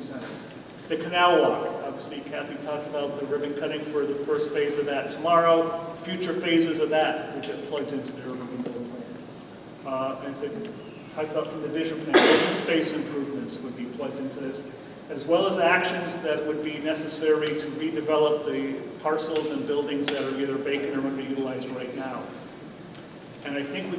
community center. The canal walk, obviously Kathy talked about the ribbon cutting for the first phase of that tomorrow. Future phases of that will get plugged into the urban renewal plan. As I talked about from the vision plan, open space improvements would be plugged into this, as well as actions that would be necessary to redevelop the parcels and buildings that are either vacant or underutilized right now. And I think we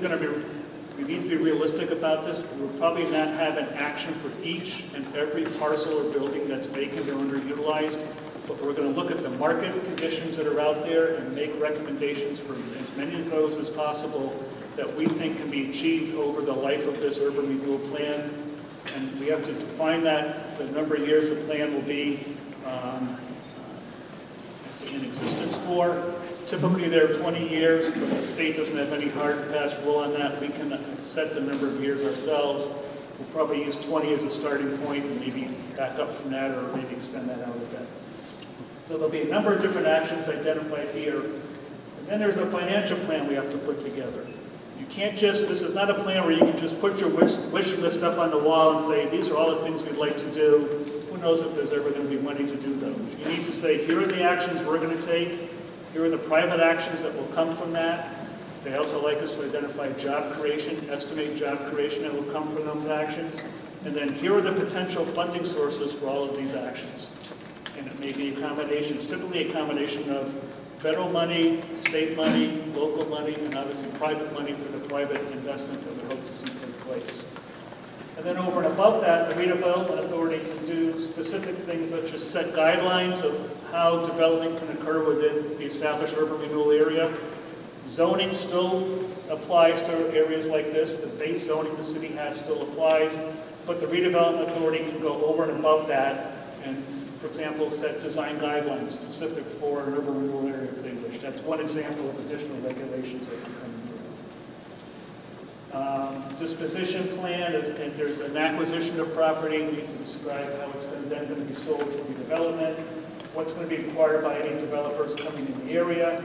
need to be realistic about this. We'll probably not have an action for each and every parcel or building that's vacant or underutilized, but we're going to look at the market conditions that are out there and make recommendations for as many of those as possible that we think can be achieved over the life of this urban renewal plan. And we have to define that, the number of years the plan will be in existence for. Typically they're 20 years, but the state doesn't have any hard and fast rule on that. We can set the number of years ourselves. We'll probably use 20 as a starting point and maybe back up from that or maybe extend that out a bit. So there'll be a number of different actions identified here. And then there's a financial plan we have to put together. You can't just, this is not a plan where you can just put your wish list up on the wall and say, these are all the things we'd like to do. Who knows if there's ever going to be money to do those. You need to say, here are the actions we're going to take. Here are the private actions that will come from that. They also like us to identify job creation, estimate job creation that will come from those actions. And then here are the potential funding sources for all of these actions. And it may be accommodations, typically a combination of federal money, state money, local money, and obviously private money for the private investment that we hope to see take place. And then over and above that, the redevelopment authority can do specific things such as set guidelines of how development can occur within the established urban renewal area. Zoning still applies to areas like this. The base zoning the city has still applies, but the redevelopment authority can go over and above that and, for example, set design guidelines specific for an urban renewal area if they wish. That's one example of additional regulations that can come into it. Disposition plan, if there's an acquisition of property, we need to describe how it's then going to be sold for redevelopment, what's going to be required by any developers coming in the area.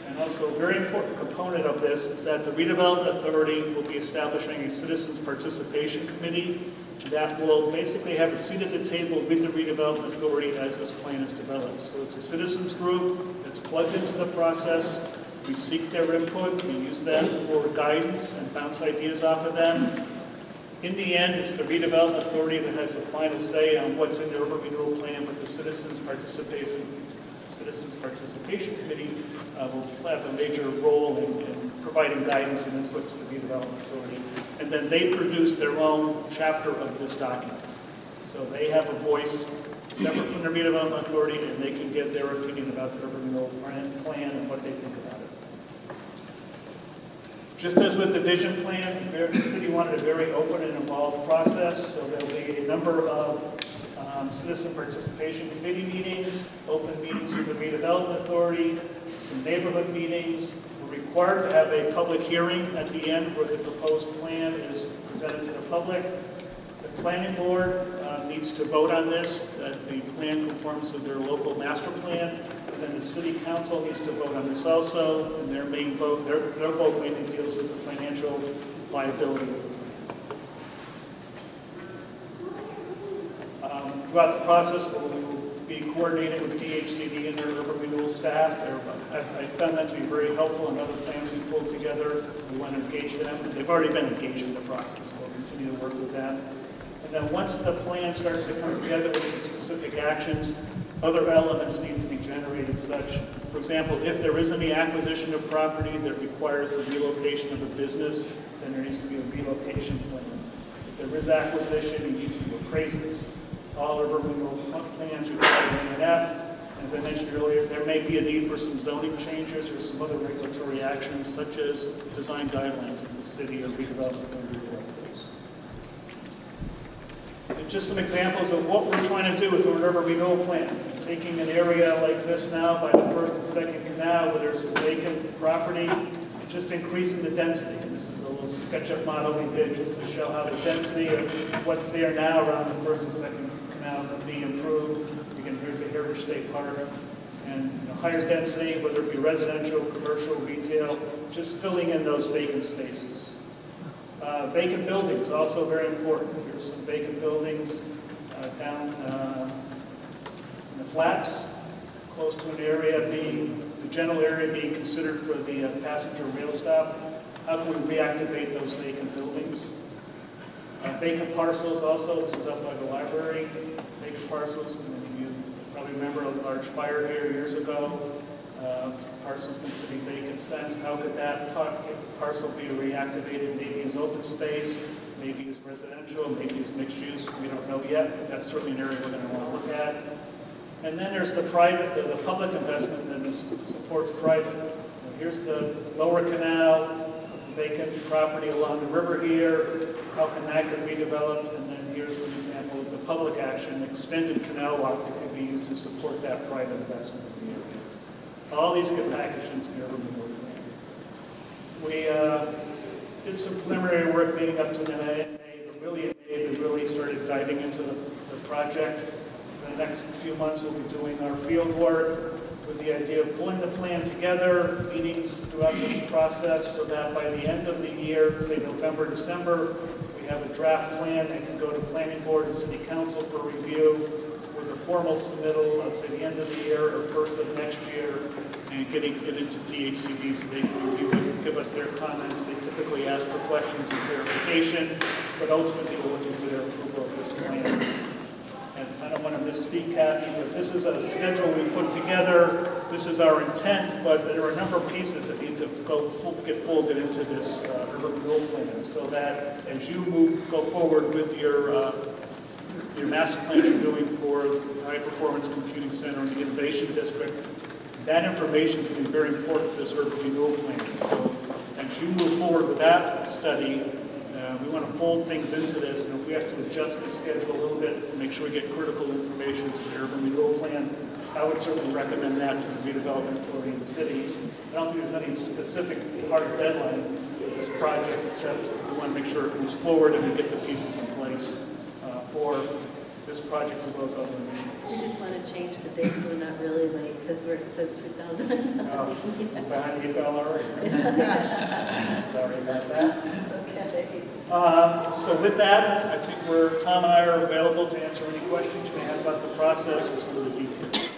And also a very important component of this is that the redevelopment authority will be establishing a citizens participation committee that will basically have a seat at the table with the redevelopment authority as this plan is developed. So it's a citizens group that's plugged into the process. We seek their input, we use them for guidance and bounce ideas off of them. In the end, it's the redevelopment authority that has the final say on what's in the urban renewal plan, but the Citizens Participation Committee will have a major role in providing guidance and input to the redevelopment authority. And then they produce their own chapter of this document. So they have a voice separate from the redevelopment authority, and they can give their opinion about the urban renewal plan and what they think about it. Just as with the vision plan, the city wanted a very open and involved process, so there'll be a number of citizen participation committee meetings, open meetings with the redevelopment authority, some neighborhood meetings. We're required to have a public hearing at the end where the proposed plan is presented to the public. The planning board needs to vote on this, that the plan conforms with their local master plan. And then the city council needs to vote on this also, and their main vote, their vote mainly deals with the financial viability. Throughout the process, we will be coordinated with DHCD and their urban renewal staff. I found that to be very helpful in other plans we pulled together. So we want to engage them. They've already been engaged in the process, so we'll continue to work with them. And then once the plan starts to come together with some specific actions, other elements need to be generated such. For example, if there is any acquisition of property that requires the relocation of a business, then there needs to be a relocation plan. If there is acquisition, you need to do appraisals. All urban renewal plans require an A&F. As I mentioned earlier, there may be a need for some zoning changes or some other regulatory actions, such as design guidelines if the city or redevelopment authority will those. And just some examples of what we're trying to do with an urban renewal plan. Taking an area like this now by the first and second canal where there's some vacant property, and just increasing the density. And this is a little SketchUp model we did just to show how the density of what's there now around the first and second canal can be improved. Again, here's the Heritage State Park, and higher density, whether it be residential, commercial, retail, just filling in those vacant spaces. Vacant buildings, also very important. Here's some vacant buildings. down in the flats, close to an area the general area being considered for the passenger rail stop. How can we reactivate those vacant buildings? Vacant parcels also, this is up by the library, vacant parcels. You probably remember a large fire here years ago. Parcel's been sitting vacant since. How could that parcel be reactivated? Maybe as open space, maybe as residential, maybe as mixed use. We don't know yet, but that's certainly an area we're going to want to look at. And then there's the public investment that supports private. Here's the lower canal, vacant property along the river here. How can that get redeveloped? And then here's an example of the public action, extended canal walk that could be used to support that private investment in the area. All these get packaged into the urban renewal plan. We did some preliminary work leading up to May, but really in May we really started diving into the project. For the next few months we'll be doing our field work with the idea of pulling the plan together, meetings throughout this process, so that by the end of the year, say November, December, we have a draft plan that can go to planning board and city council for review, with a formal submittal, let's say the end of the year or first of next year, and getting it into DHCD so they can review it and give us their comments. They typically ask for questions and clarification, but ultimately we're looking for their approval of this plan. And I don't want to misspeak, Kathy, but this is a schedule we put together. This is our intent, but there are a number of pieces that need to get folded into this urban renewal plan, so that as you go forward with your master plan you're doing for the High Performance Computing Center and the Innovation District, that information is going to be very important to this urban renewal plan. So as you move forward with that study, we want to fold things into this, and if we have to adjust the schedule a little bit to make sure we get critical information to the urban renewal plan, I would certainly recommend that to the redevelopment authority in the city. I don't think there's any specific hard deadline for this project, except we want to make sure it moves forward and we get the pieces in place for this project as well as other measures. We just want to change the date so we're not really late, because where it says 2009. We're behind the bell already. Sorry about that. It's okay. So with that, I think Tom and I are available to answer any questions you may have about the process or some of the details.